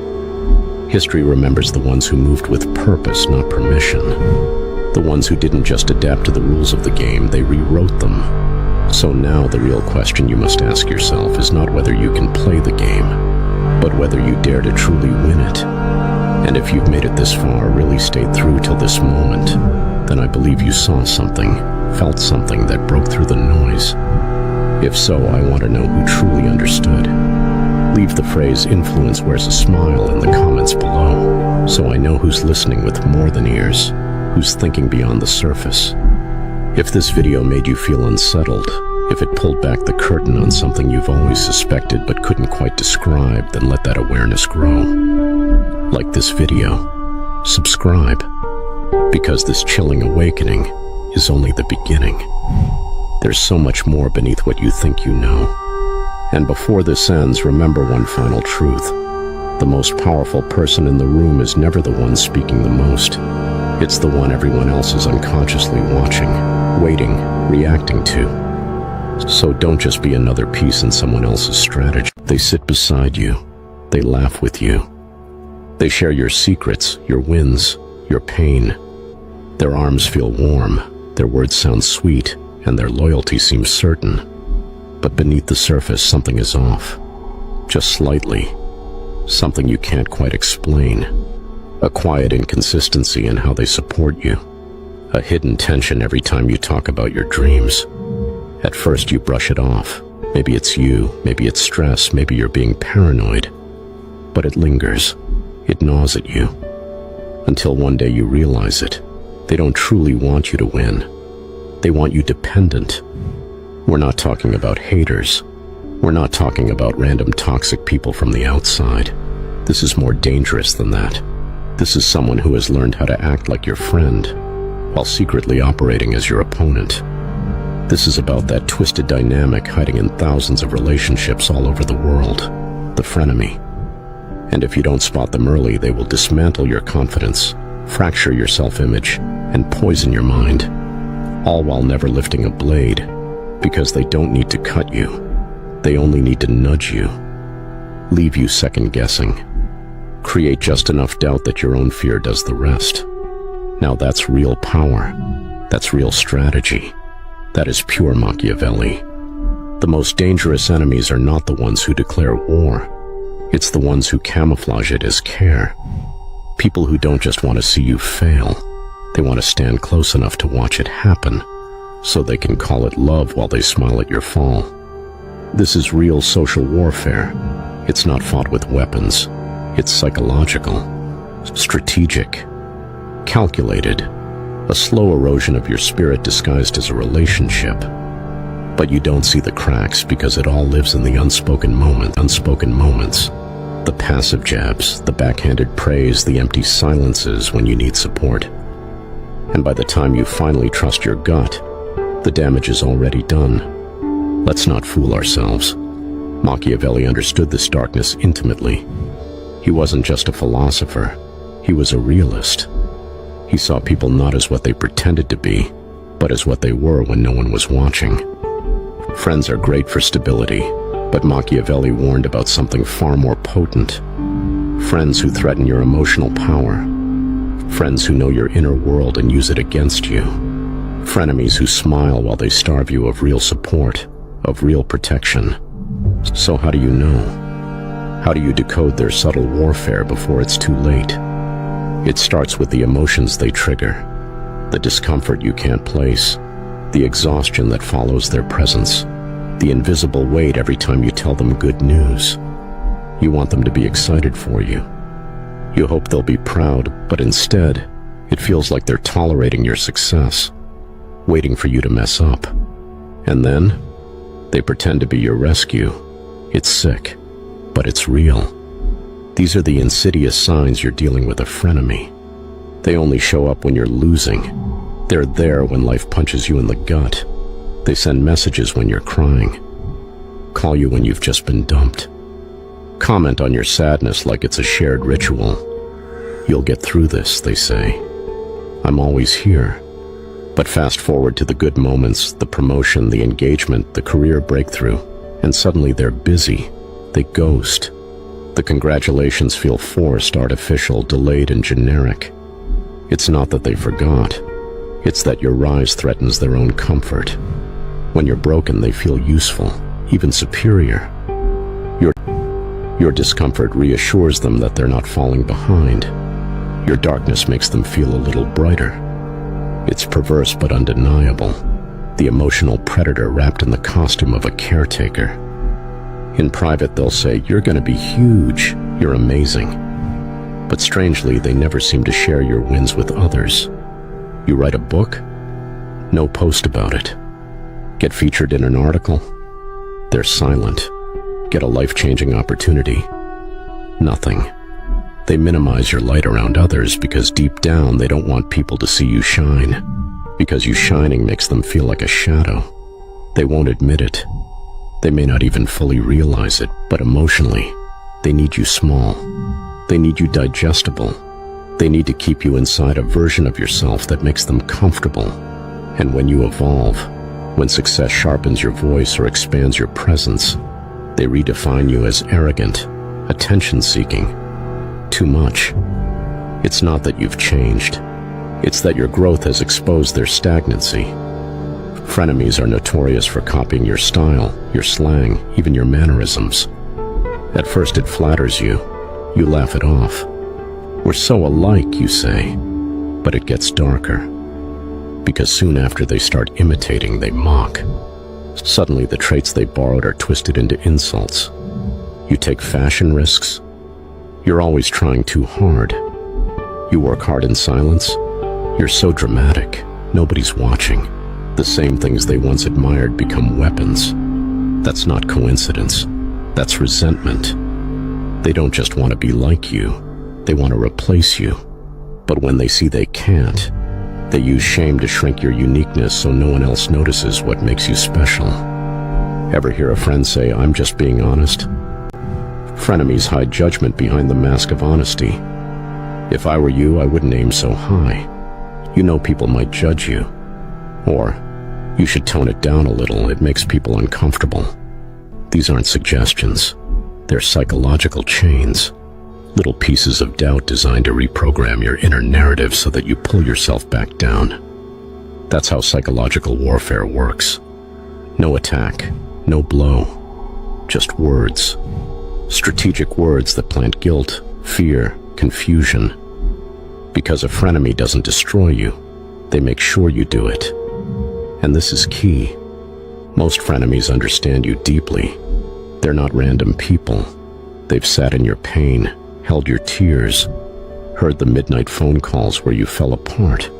Speaker 1: History remembers the ones who moved with purpose, not permission. The ones who didn't just adapt to the rules of the game, they rewrote them. So now the real question you must ask yourself is not whether you can play the game, but whether you dare to truly win it. And if you've made it this far, really stayed through till this moment, then I believe you saw something, felt something that broke through the noise. If so, I want to know who truly understood. Leave the phrase "influence wears a smile" in the comments below, so I know who's listening with more than ears, who's thinking beyond the surface. If this video made you feel unsettled, if it pulled back the curtain on something you've always suspected but couldn't quite describe, then let that awareness grow. Like this video, subscribe, because this chilling awakening is only the beginning. There's so much more beneath what you think you know. And before this ends, remember one final truth. The most powerful person in the room is never the one speaking the most. It's the one everyone else is unconsciously watching, waiting, reacting to. So don't just be another piece in someone else's strategy. They sit beside you. They laugh with you. They share your secrets, your wins, your pain. Their arms feel warm, their words sound sweet, and their loyalty seems certain. But beneath the surface, something is off. Just slightly. Something you can't quite explain. A quiet inconsistency in how they support you. A hidden tension every time you talk about your dreams. At first you brush it off. Maybe it's you, maybe it's stress, maybe you're being paranoid. But it lingers. It gnaws at you. Until one day you realize it. They don't truly want you to win. They want you dependent. We're not talking about haters. We're not talking about random toxic people from the outside. This is more dangerous than that. This is someone who has learned how to act like your friend, while secretly operating as your opponent. This is about that twisted dynamic hiding in thousands of relationships all over the world, the frenemy. And if you don't spot them early, they will dismantle your confidence, fracture your self-image, and poison your mind, all while never lifting a blade, because they don't need to cut you. They only need to nudge you, leave you second-guessing, create just enough doubt that your own fear does the rest. Now that's real power. That's real strategy. That is pure Machiavelli. The most dangerous enemies are not the ones who declare war. It's the ones who camouflage it as care. People who don't just want to see you fail. They want to stand close enough to watch it happen, so they can call it love while they smile at your fall. This is real social warfare. It's not fought with weapons. It's psychological, strategic, calculated, A slow erosion of your spirit disguised as a relationship. But you don't see the cracks because it all lives in the unspoken moments. The passive jabs, the backhanded praise, the empty silences when you need support. And by the time you finally trust your gut, the damage is already done. Let's not fool ourselves. Machiavelli understood this darkness intimately. He wasn't just a philosopher, he was a realist. He saw people not as what they pretended to be, but as what they were when no one was watching. Friends are great for stability, but Machiavelli warned about something far more potent. Friends who threaten your emotional power. Friends who know your inner world and use it against you. Frenemies who smile while they starve you of real support, of real protection. So how do you know? How do you decode their subtle warfare before it's too late? It starts with the emotions they trigger, the discomfort you can't place, the exhaustion that follows their presence, the invisible weight every time you tell them good news. You want them to be excited for you. You hope they'll be proud, but instead, it feels like they're tolerating your success, waiting for you to mess up. And then, they pretend to be your rescue. It's sick, but it's real. These are the insidious signs you're dealing with a frenemy. They only show up when you're losing. They're there when life punches you in the gut. They send messages when you're crying. Call you when you've just been dumped. Comment on your sadness like it's a shared ritual. You'll get through this, they say. I'm always here. But fast forward to the good moments, the promotion, the engagement, the career breakthrough, and suddenly they're busy. They ghost. The congratulations feel forced, artificial, delayed, and generic. It's not that they forgot. It's that your rise threatens their own comfort. When you're broken, they feel useful, even superior. Your discomfort reassures them that they're not falling behind. Your darkness makes them feel a little brighter. It's perverse but undeniable. The emotional predator wrapped in the costume of a caretaker. In private, they'll say, "You're going to be huge. You're amazing." But strangely, they never seem to share your wins with others. You write a book? No post about it. Get featured in an article? They're silent. Get a life-changing opportunity? Nothing. They minimize your light around others because deep down they don't want people to see you shine. Because you shining makes them feel like a shadow. They won't admit it. They may not even fully realize it, but emotionally, they need you small. They need you digestible. They need to keep you inside a version of yourself that makes them comfortable. And when you evolve, when success sharpens your voice or expands your presence, they redefine you as arrogant, attention-seeking, too much. It's not that you've changed. It's that your growth has exposed their stagnancy. Frenemies are notorious for copying your style, your slang, even your mannerisms. At first it flatters you. You laugh it off. We're so alike, you say. But it gets darker. Because soon after they start imitating, they mock. Suddenly the traits they borrowed are twisted into insults. You take fashion risks. You're always trying too hard. You work hard in silence. You're so dramatic. Nobody's watching. The same things they once admired become weapons. That's not coincidence. That's resentment. They don't just want to be like you. They want to replace you. But when they see they can't, they use shame to shrink your uniqueness so no one else notices what makes you special. Ever hear a friend say, "I'm just being honest"? Frenemies hide judgment behind the mask of honesty. If I were you, I wouldn't aim so high. You know people might judge you. Or, you should tone it down a little, it makes people uncomfortable. These aren't suggestions. They're psychological chains. Little pieces of doubt designed to reprogram your inner narrative so that you pull yourself back down. That's how psychological warfare works. No attack, no blow, just words. Strategic words that plant guilt, fear, confusion. Because a frenemy doesn't destroy you, they make sure you do it. And this is key. Most frenemies understand you deeply. They're not random people. They've sat in your pain, held your tears, heard the midnight phone calls where you fell apart.